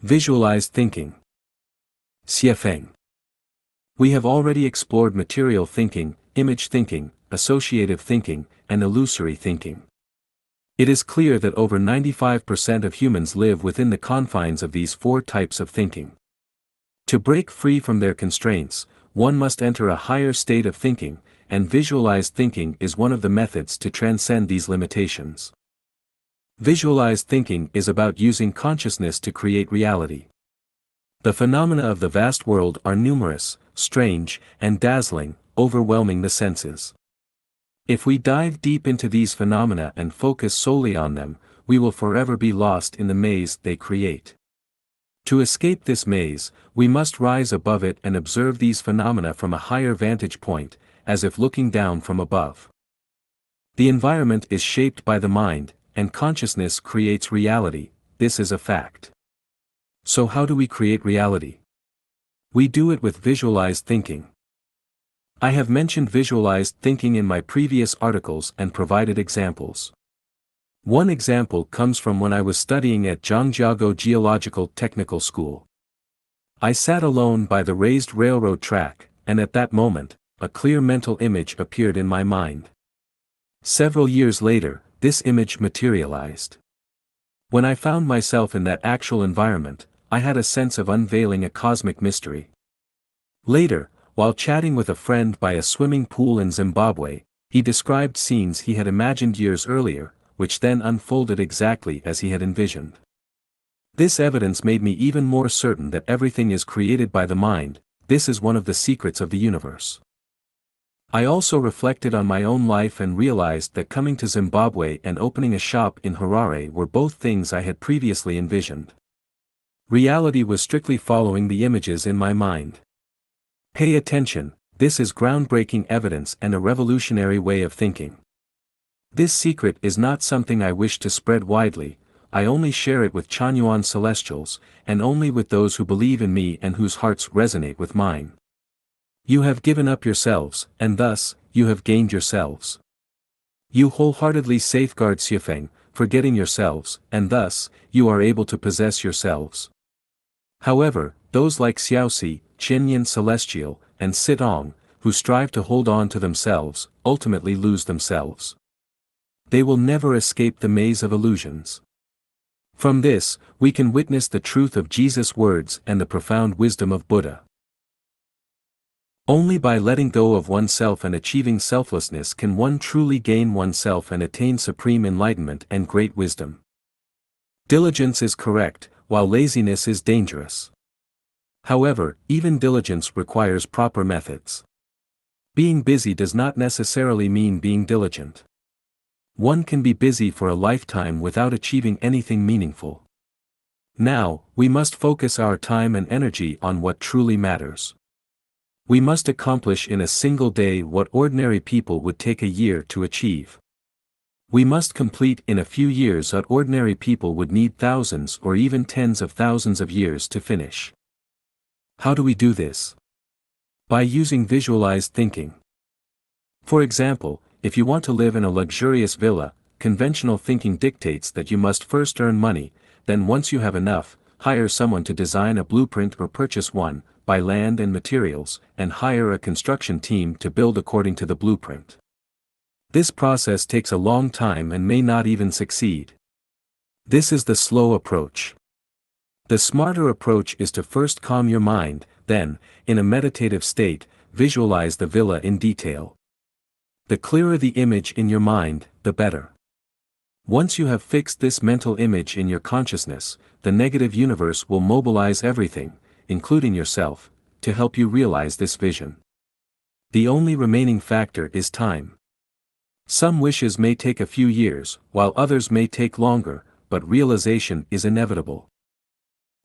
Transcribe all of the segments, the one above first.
Visualized thinking. Xiefeng. We have already explored material thinking, image thinking, associative thinking, and illusory thinking. It is clear that over 95% of humans live within the confines of these four types of thinking. To break free from their constraints, one must enter a higher state of thinking, and visualized thinking is one of the methods to transcend these limitations. Visualized thinking is about using consciousness to create reality. The phenomena of the vast world are numerous, strange, and dazzling, overwhelming the senses. If we dive deep into these phenomena and focus solely on them, we will forever be lost in the maze they create. To escape this maze, we must rise above it and observe these phenomena from a higher vantage point, as if looking down from above. The environment is shaped by the mind, and consciousness creates reality. This is a fact. So how do we create reality? We do it with visualized thinking. I have mentioned visualized thinking in my previous articles and provided examples. One example comes from when I was studying at Zhangjiago Geological Technical School. I sat alone by the raised railroad track, and at that moment, a clear mental image appeared in my mind. Several years later, this image materialized. When I found myself in that actual environment, I had a sense of unveiling a cosmic mystery. Later, while chatting with a friend by a swimming pool in Zimbabwe, he described scenes he had imagined years earlier, which then unfolded exactly as he had envisioned. This evidence made me even more certain that everything is created by the mind. This is one of the secrets of the universe. I also reflected on my own life and realized that coming to Zimbabwe and opening a shop in Harare were both things I had previously envisioned. Reality was strictly following the images in my mind. Pay attention, this is groundbreaking evidence and a revolutionary way of thinking. This secret is not something I wish to spread widely. I only share it with Chanyuan celestials, and only with those who believe in me and whose hearts resonate with mine. You have given up yourselves, and thus, you have gained yourselves. You wholeheartedly safeguard Xiefeng, forgetting yourselves, and thus, you are able to possess yourselves. However, those like Xiaoxi, Chenyan Celestial, and Sitong, who strive to hold on to themselves, ultimately lose themselves. They will never escape the maze of illusions. From this, we can witness the truth of Jesus' words and the profound wisdom of Buddha. Only by letting go of oneself and achieving selflessness can one truly gain oneself and attain supreme enlightenment and great wisdom. Diligence is correct, while laziness is dangerous. However, even diligence requires proper methods. Being busy does not necessarily mean being diligent. One can be busy for a lifetime without achieving anything meaningful. Now, we must focus our time and energy on what truly matters. We must accomplish in a single day what ordinary people would take a year to achieve. We must complete in a few years what ordinary people would need thousands or even tens of thousands of years to finish. How do we do this? By using visualized thinking. For example, if you want to live in a luxurious villa, conventional thinking dictates that you must first earn money, then once you have enough, hire someone to design a blueprint or purchase one, buy land and materials, and hire a construction team to build according to the blueprint. This process takes a long time and may not even succeed. This is the slow approach. The smarter approach is to first calm your mind, then, in a meditative state, visualize the villa in detail. The clearer the image in your mind, the better. Once you have fixed this mental image in your consciousness, the negative universe will mobilize everything, including yourself, to help you realize this vision. The only remaining factor is time. Some wishes may take a few years, while others may take longer, but realization is inevitable.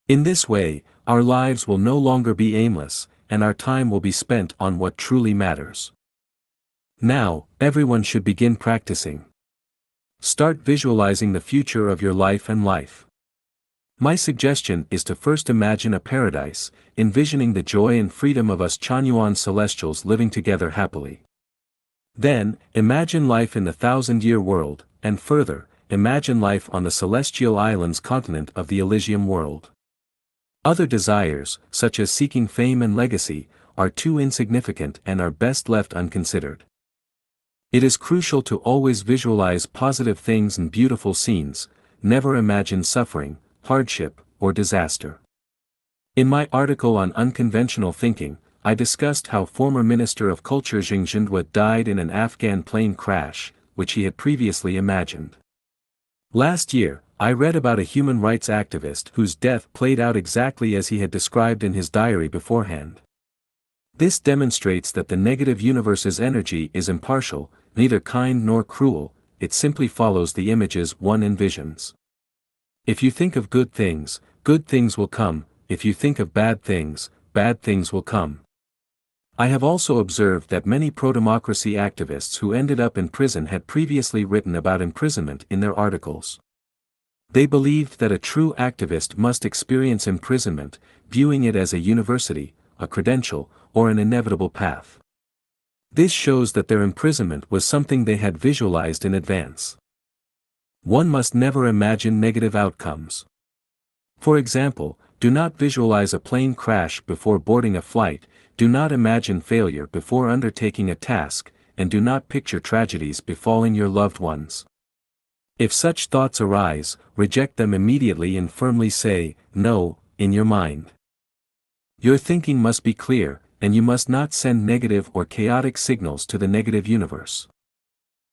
In this way, our lives will no longer be aimless, and our time will be spent on what truly matters. Now, everyone should begin practicing. Start visualizing the future of your life and life. My suggestion is to first imagine a paradise, envisioning the joy and freedom of us Chanyuan celestials living together happily. Then, imagine life in the 1,000-year world, and further, imagine life on the celestial islands continent of the Elysium world. Other desires, such as seeking fame and legacy, are too insignificant and are best left unconsidered. It is crucial to always visualize positive things and beautiful scenes, never imagine suffering, hardship, or disaster. In my article on unconventional thinking, I discussed how former Minister of Culture Lifechanyuan died in an Afghan plane crash, which he had previously imagined. Last year, I read about a human rights activist whose death played out exactly as he had described in his diary beforehand. This demonstrates that the negative universe's energy is impartial, neither kind nor cruel, it simply follows the images one envisions. If you think of good things will come, if you think of bad things will come. I have also observed that many pro-democracy activists who ended up in prison had previously written about imprisonment in their articles. They believed that a true activist must experience imprisonment, viewing it as a university, a credential, or an inevitable path. This shows that their imprisonment was something they had visualized in advance. One must never imagine negative outcomes. For example, do not visualize a plane crash before boarding a flight, do not imagine failure before undertaking a task, and do not picture tragedies befalling your loved ones. If such thoughts arise, reject them immediately and firmly say, "No," in your mind. Your thinking must be clear, and you must not send negative or chaotic signals to the negative universe.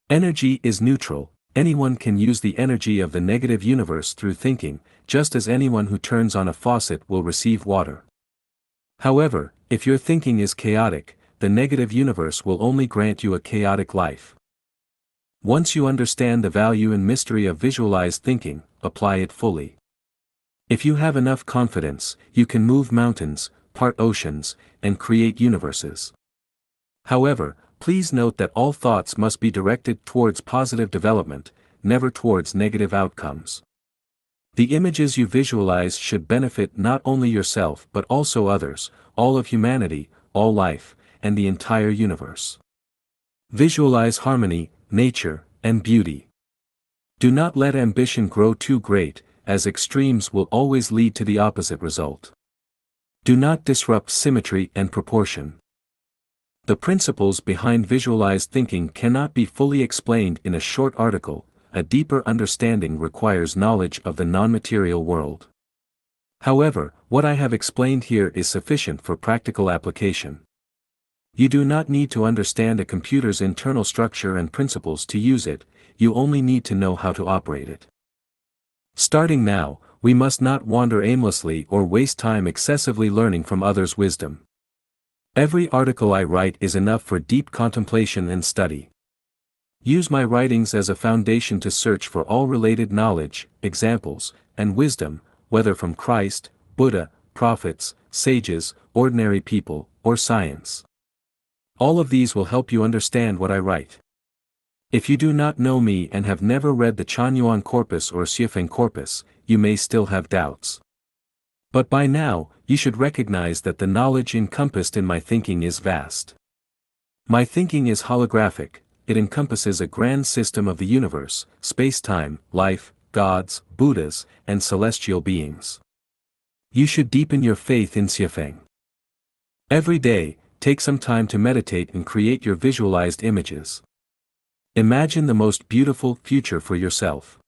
Energy is neutral, anyone can use the energy of the negative universe through thinking, just as anyone who turns on a faucet will receive water. However, if your thinking is chaotic, the negative universe will only grant you a chaotic life. Once you understand the value and mystery of visualized thinking, apply it fully. If you have enough confidence, you can move mountains, part oceans, and create universes. However, please note that all thoughts must be directed towards positive development, never towards negative outcomes. The images you visualize should benefit not only yourself but also others, all of humanity, all life, and the entire universe. Visualize harmony, nature, and beauty. Do not let ambition grow too great, as extremes will always lead to the opposite result. Do not disrupt symmetry and proportion. The principles behind visualized thinking cannot be fully explained in a short article, a deeper understanding requires knowledge of the non-material world. However, what I have explained here is sufficient for practical application. You do not need to understand a computer's internal structure and principles to use it, you only need to know how to operate it. Starting now, we must not wander aimlessly or waste time excessively learning from others' wisdom. Every article I write is enough for deep contemplation and study. Use my writings as a foundation to search for all related knowledge, examples, and wisdom, whether from Christ, Buddha, prophets, sages, ordinary people, or science. All of these will help you understand what I write. If you do not know me and have never read the Lifechanyuan corpus or Lifechanyuan corpus, you may still have doubts. But by now, you should recognize that the knowledge encompassed in my thinking is vast. My thinking is holographic, it encompasses a grand system of the universe, space-time, life, gods, Buddhas, and celestial beings. You should deepen your faith in Lifechanyuan. Every day, take some time to meditate and create your visualized images. Imagine the most beautiful future for yourself.